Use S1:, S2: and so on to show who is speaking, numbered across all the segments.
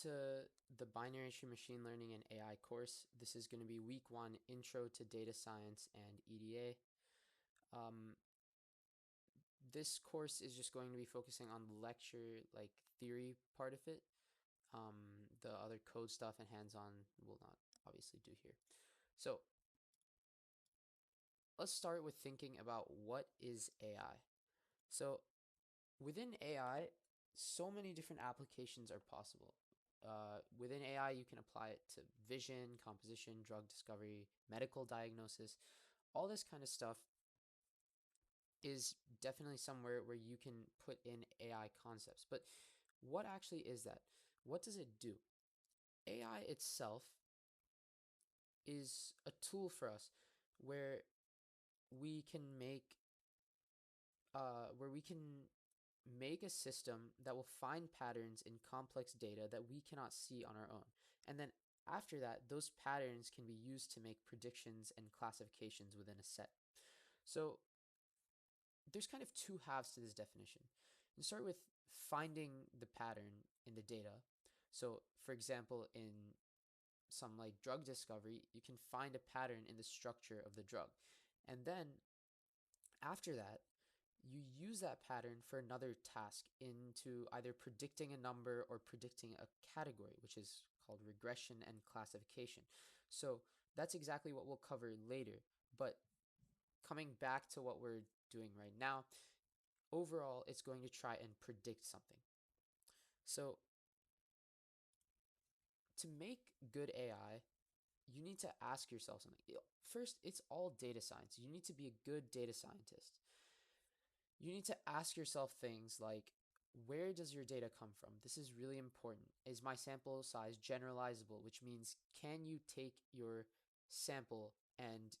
S1: to the Binary Tree Machine Learning and AI course. This is going to be week 1, Intro to Data Science and EDA. Um, this course is just going to be focusing on the lecture, like theory part of it. The other code stuff and hands-on will not obviously do here. So let's start with thinking about what is AI. So within AI, so many different applications are possible. Within AI, you can apply it to vision, composition, drug discovery, medical diagnosis. All this kind of stuff is definitely somewhere where you can put in AI concepts. But what actually is that? What does it do? AI itself is a tool for us where we can make where we can make a system that will find patterns in complex data that we cannot see on our own. And then after that, those patterns can be used to make predictions and classifications within a set. So there's kind of two halves to this definition. You start with finding the pattern in the data. So for example, in some like drug discovery, you can find a pattern in the structure of the drug. And then after that, you use that pattern for another task into either predicting a number or predicting a category, which is called regression and classification. So that's exactly what we'll cover later. But coming back to what we're doing right now, overall, it's going to try and predict something. So to make good AI, you need to ask yourself something. First, it's all data science. You need to be a good data scientist. You need to ask yourself things like, where does your data come from? This is really important. Is my sample size generalizable, which means can you take your sample and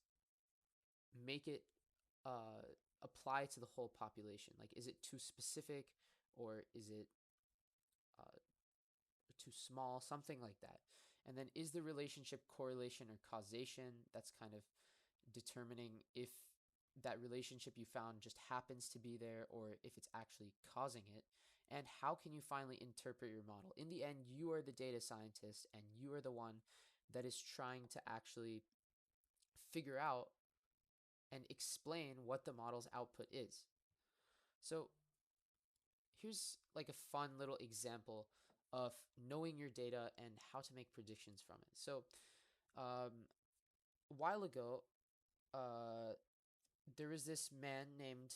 S1: make it apply to the whole population? Like, is it too specific or is it uh, too small? Something like that. And then is the relationship correlation or causation? That's kind of determining if that relationship you found just happens to be there or if it's actually causing it. And how can you finally interpret your model? In the end, you are the data scientist and you are the one that is trying to actually figure out and explain what the model's output is. So here's like a fun little example of knowing your data and how to make predictions from it. So a while ago, uh, there was this man named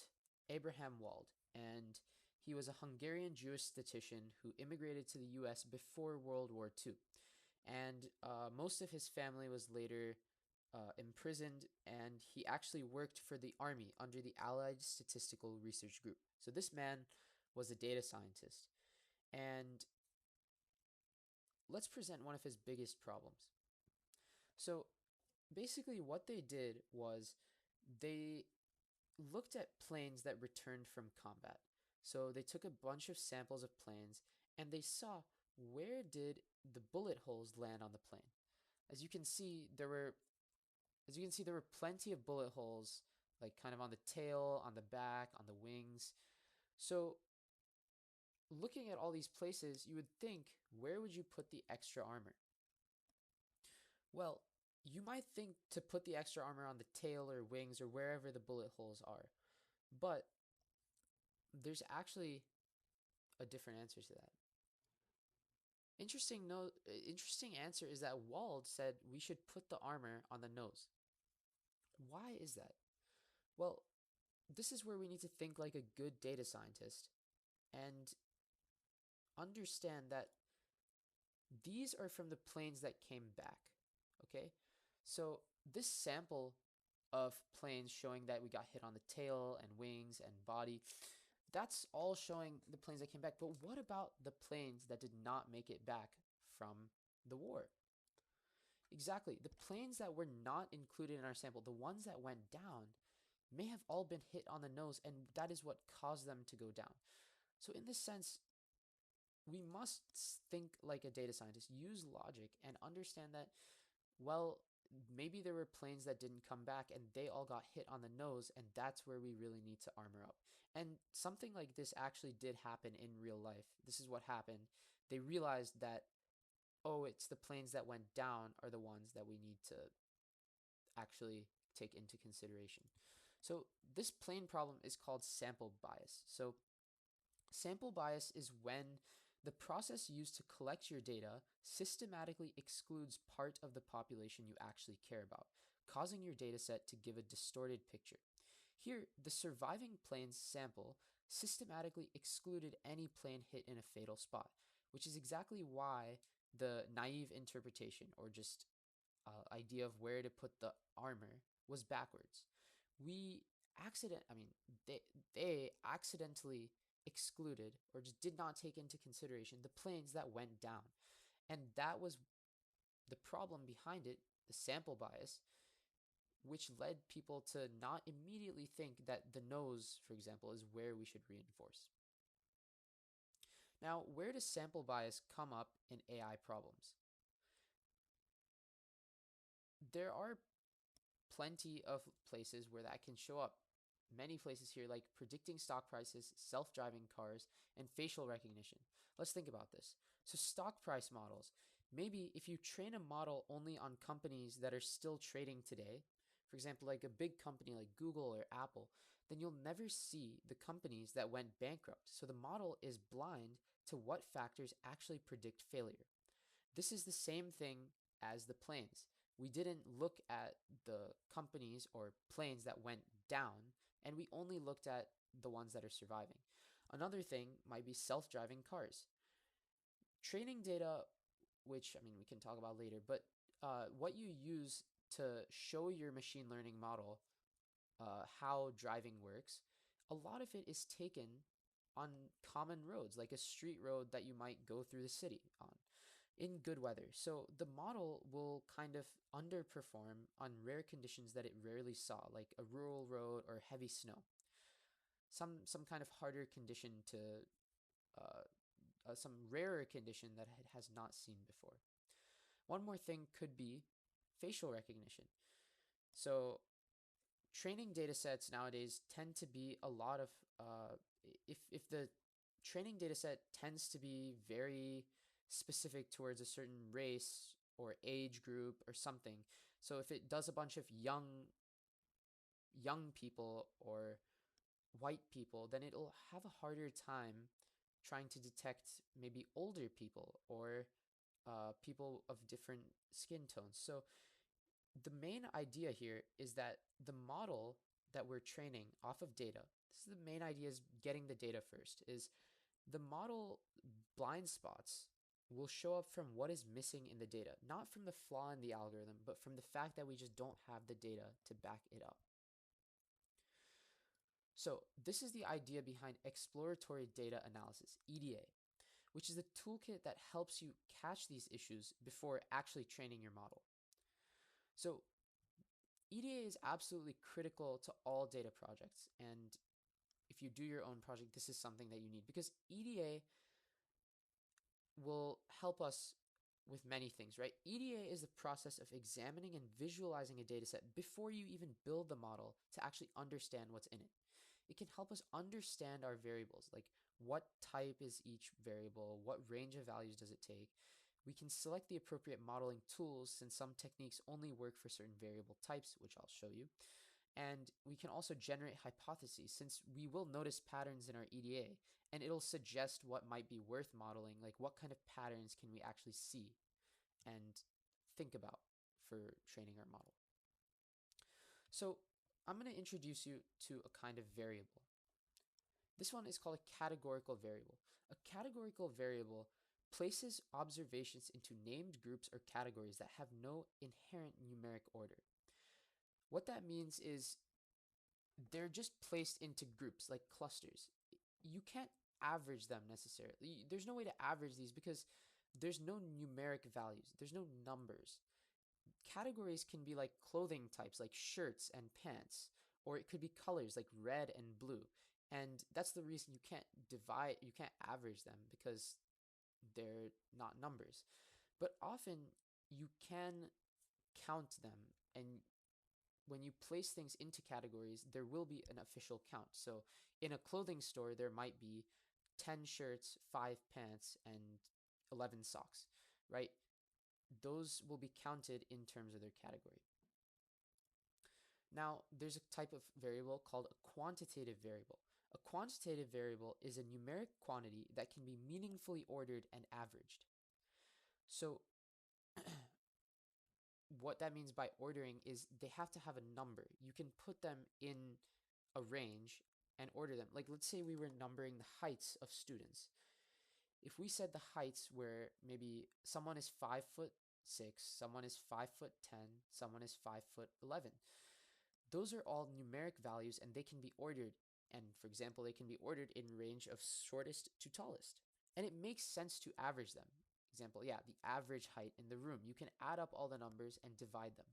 S1: Abraham Wald, and he was a Hungarian Jewish statistician who immigrated to the US before World War II. And most of his family was later imprisoned, and he actually worked for the army under the Allied Statistical Research Group. So this man was a data scientist. And let's present one of his biggest problems. So basically, what they did was they looked at planes that returned from combat. So they took a bunch of samples of planes and they saw where did the bullet holes land on the plane. As you can see, there were plenty of bullet holes like kind of on the tail, on the back, on the wings. So looking at all these places, you would think, where would you put the extra armor? Well, you might think to put the extra armor on the tail or wings or wherever the bullet holes are. But there's actually a different answer to that. Interesting answer is that Wald said we should put the armor on the nose. Why is that? Well, this is where we need to think like a good data scientist and understand that these are from the planes that came back. Okay? So this sample of planes showing that we got hit on the tail and wings and body, that's all showing the planes that came back. But what about the planes that did not make it back from the war? Exactly. The planes that were not included in our sample, the ones that went down, may have all been hit on the nose, and that is what caused them to go down. So, in this sense, we must think like a data scientist, use logic, and understand that, well, maybe there were planes that didn't come back and they all got hit on the nose, and that's where we really need to armor up. And something like this actually did happen in real life. This is what happened. They realized that oh, it's the planes that went down are the ones that we need to actually take into consideration. So this plane problem is called sample bias. So sample bias is when the process used to collect your data systematically excludes part of the population you actually care about, causing your dataset to give a distorted picture. Here, the surviving plane's sample systematically excluded any plane hit in a fatal spot, which is exactly why the naive interpretation, or just idea of where to put the armor, was backwards. We I mean, they accidentally excluded or just did not take into consideration the planes that went down. And that was the problem behind it, the sample bias, which led people to not immediately think that the nose, for example, is where we should reinforce. Now, where does sample bias come up in AI problems? There are plenty of places where that can show up. Many places here, like predicting stock prices, self-driving cars, and facial recognition. Let's think about this. So stock price models. Maybe if you train a model only on companies that are still trading today, for example, like a big company like Google or Apple, then you'll never see the companies that went bankrupt. So the model is blind to what factors actually predict failure. This is the same thing as the planes. We didn't look at the companies or planes that went down, and we only looked at the ones that are surviving. Another thing might be self-driving cars. Training data, which I mean we can talk about later, but what you use to show your machine learning model how driving works, a lot of it is taken on common roads, like a street road that you might go through the city on in good weather. So the model will kind of underperform on rare conditions that it rarely saw, like a rural road or heavy snow. Some kind of harder condition to some rarer condition that it has not seen before. One more thing could be facial recognition. So training data sets nowadays tend to be a lot of if the training data set tends to be very specific towards a certain race or age group or something. So if it does a bunch of young people or white people, then it'll have a harder time trying to detect maybe older people or people of different skin tones. So the main idea here is that the model that we're training off of data, this is the main idea, is getting the data first, is the model blind spots will show up from what is missing in the data, not from the flaw in the algorithm, but from the fact that we just don't have the data to back it up. So this is the idea behind exploratory data analysis, EDA, which is a toolkit that helps you catch these issues before actually training your model. So EDA is absolutely critical to all data projects. And if you do your own project, this is something that you need, because EDA will help us with many things, right? EDA is the process of examining and visualizing a dataset before you even build the model to actually understand what's in it. It can help us understand our variables, like what type is each variable, what range of values does it take. We can select the appropriate modeling tools, since some techniques only work for certain variable types, which I'll show you. And we can also generate hypotheses, since we will notice patterns in our EDA, and it'll suggest what might be worth modeling, like what kind of patterns can we actually see and think about for training our model. So I'm going to introduce you to a kind of variable. This one is called a categorical variable. A categorical variable places observations into named groups or categories that have no inherent numeric order. What that means is they're just placed into groups, like clusters. You can't average them necessarily. There's no way to average these because there's no numeric values. There's no numbers. Categories can be like clothing types, like shirts and pants, or it could be colors like red and blue. And that's the reason you can't average them, because they're not numbers. But often you can count them, and when you place things into categories, there will be an official count. So in a clothing store, there might be 10 shirts, 5 pants, and 11 socks, right? those will be counted in terms of their category. Now, there's a type of variable called a quantitative variable. A quantitative variable is a numeric quantity that can be meaningfully ordered and averaged. So what that means by ordering is they have to have a number. You can put them in a range and order them. Like, let's say we were numbering the heights of students. If we said the heights where maybe someone is 5'6", someone is 5'10", someone is 5'11", those are all numeric values and they can be ordered. And for example, they can be ordered in range of shortest to tallest. And it makes sense to average them. Example, yeah, the average height in the room. You can add up all the numbers and divide them.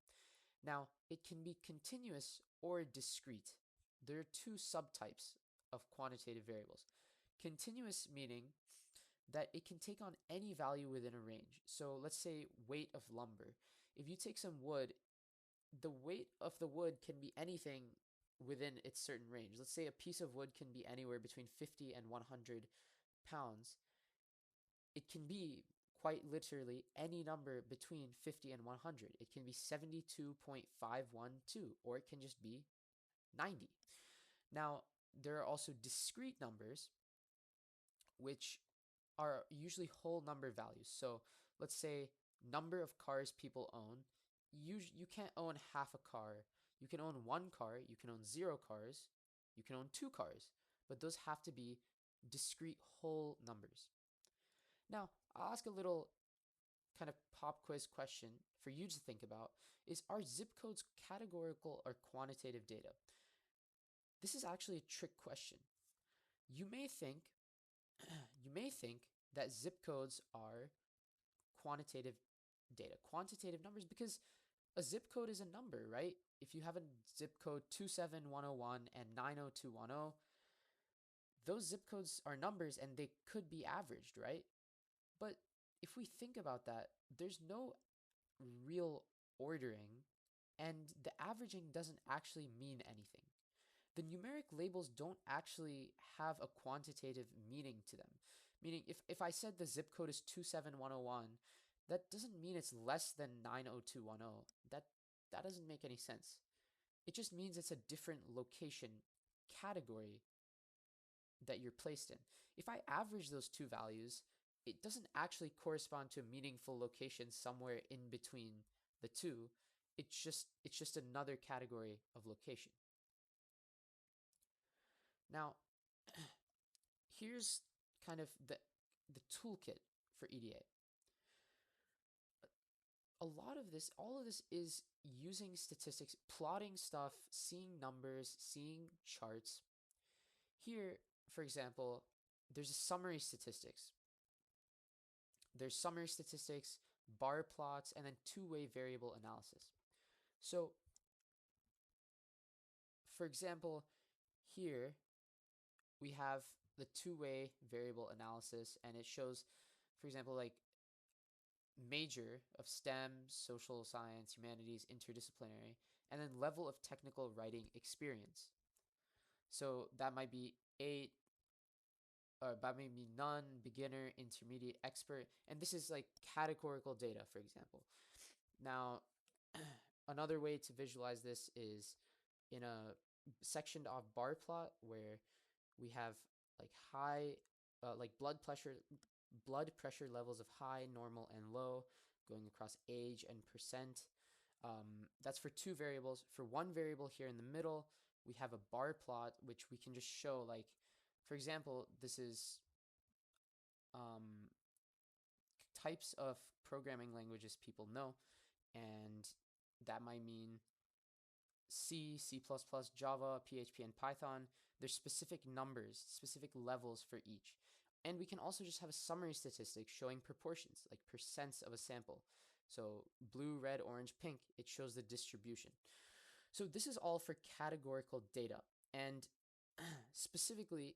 S1: Now, it can be continuous or discrete. There are two subtypes of quantitative variables. Continuous meaning that it can take on any value within a range. So let's say weight of lumber. If you take some wood, the weight of the wood can be anything within its certain range. Let's say a piece of wood can be anywhere between 50 and 100 pounds. It can be quite literally any number between 50 and 100. It can be 72.512, or it can just be 90. Now, there are also discrete numbers, which are usually whole number values. So let's say number of cars people own. You can't own half a car. You can own one car, you can own 0 cars, you can own 2 cars, but those have to be discrete whole numbers. Now, I'll ask a little kind of pop quiz question for you to think about is, are zip codes categorical or quantitative data? This is actually a trick question. You may think that zip codes are quantitative data, quantitative numbers, because a zip code is a number, right? If you have a zip code 27101 and 90210, those zip codes are numbers and they could be averaged, right? But if we think about that, there's no real ordering, and the averaging doesn't actually mean anything. The numeric labels don't actually have a quantitative meaning to them. Meaning, if I said the zip code is 27101, that doesn't mean it's less than 90210. That doesn't make any sense. It just means it's a different location category that you're placed in. If I average those two values, it doesn't actually correspond to a meaningful location somewhere in between the two. It's just another category of location. Now, here's kind of the toolkit for EDA. All of this is using statistics, plotting stuff, seeing numbers, seeing charts. Here, for example, there's a summary statistics. There's summary statistics, bar plots, and then two-way variable analysis. So, for example, here we have the two-way variable analysis, and it shows, for example, like major of STEM, social science, humanities, interdisciplinary, and then level of technical writing experience. So that might be 8, or that may be none, beginner, intermediate, expert, and this is like categorical data, for example. Now, another way to visualize this is in a sectioned off bar plot where we have like high, like blood pressure levels of high, normal, and low going across age and percent. That's for two variables. For one variable here in the middle, we have a bar plot, which we can just show, like, for example, this is types of programming languages people know, and that might mean C, C++, Java, PHP, and Python. There's specific numbers, specific levels for each. And we can also just have a summary statistic showing proportions, like percents of a sample. So blue, red, orange, pink, it shows the distribution. So this is all for categorical data. And specifically,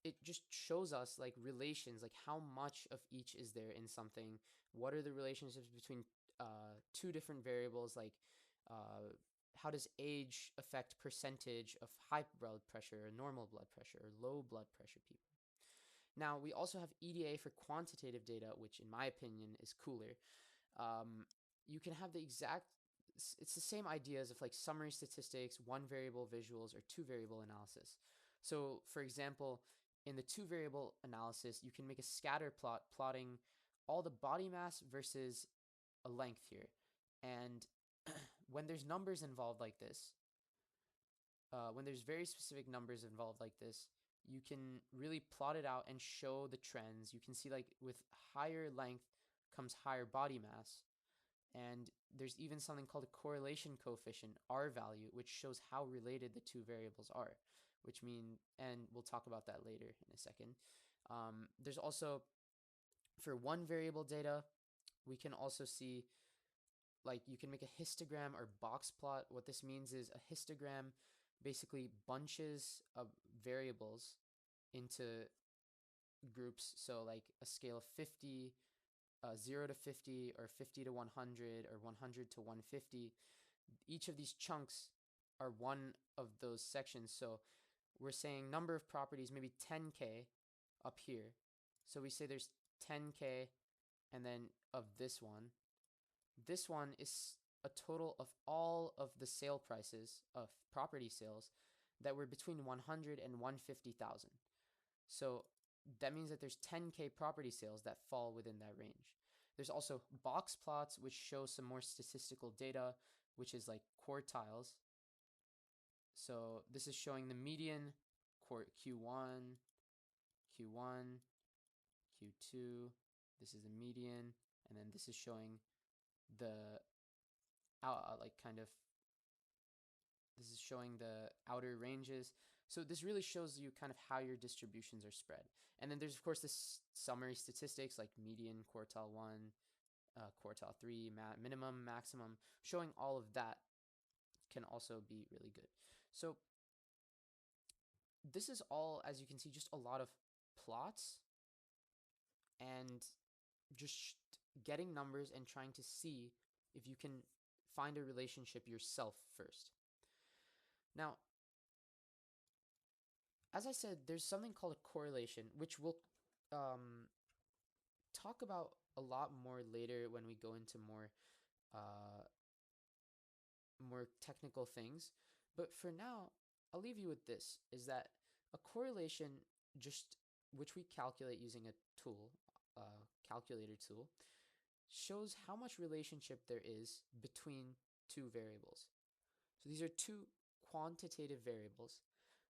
S1: it just shows us like relations, like how much of each is there in something. What are the relationships between two different variables, like how does age affect percentage of high blood pressure or normal blood pressure or low blood pressure people. Now, we also have EDA for quantitative data, which in my opinion is cooler. You can have the exact, it's the same ideas of like summary statistics, one variable visuals, or two variable analysis. So for example, in the two variable analysis, you can make a scatter plot plotting all the body mass versus a length here. And when there's numbers involved like this, when there's very specific numbers involved like this, you can really plot it out and show the trends. You can see like with higher length comes higher body mass. And there's even something called a correlation coefficient, R value, which shows how related the two variables are, which mean, and we'll talk about that later in a second. There's also, for one variable data, we can also see, like, you can make a histogram or box plot. What this means is a histogram basically bunches of variables into groups. So like a scale of 50, 0 to 50, or 50 to 100, or 100 to 150. Each of these chunks are one of those sections. So we're saying number of properties, maybe 10K up here. So we say there's 10K, and then of this one. This one is a total of all of the sale prices of property sales that were between 100 and 150,000. So that means that there's 10K property sales that fall within that range. There's also box plots, which show some more statistical data, which is like quartiles. So this is showing the median Q1, Q1, Q2. This is the median, and then this is showing the like kind of, this is showing the outer ranges. So this really shows you kind of how your distributions are spread. And then there's of course this summary statistics like median, quartile 1, quartile 3, minimum, maximum. Showing all of that can also be really good. So this is all, as you can see, just a lot of plots and just getting numbers and trying to see if you can find a relationship yourself first. Now, as I said, there's something called a correlation, which we'll talk about a lot more later when we go into more technical things. But for now, I'll leave you with this, is that a correlation, just which we calculate using a tool, calculator tool, shows how much relationship there is between two variables. So these are two quantitative variables.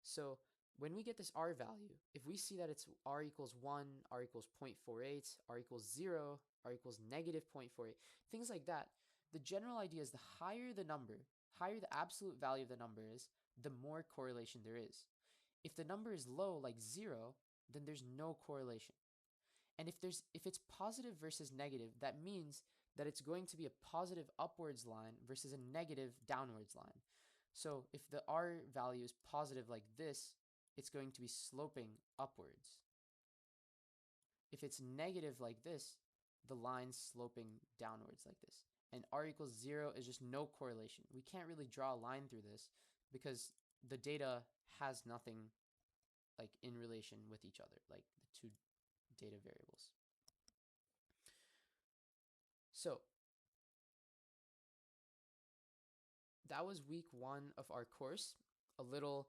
S1: So when we get this R value, if we see that it's R equals 1, R equals 0.48, R equals 0, R equals negative 0.48, things like that, the general idea is the higher the number, higher the absolute value of the number is, the more correlation there is. If the number is low, like 0, then there's no correlation. And if it's positive versus negative, that means that it's going to be a positive upwards line versus a negative downwards line. So if the R value is positive like this, it's going to be sloping upwards. If it's negative like this, the line's sloping downwards like this. And R equals 0 is just no correlation. We can't really draw a line through this because the data has nothing like in relation with each other, like the two data variables. So that was week 1 of our course. A little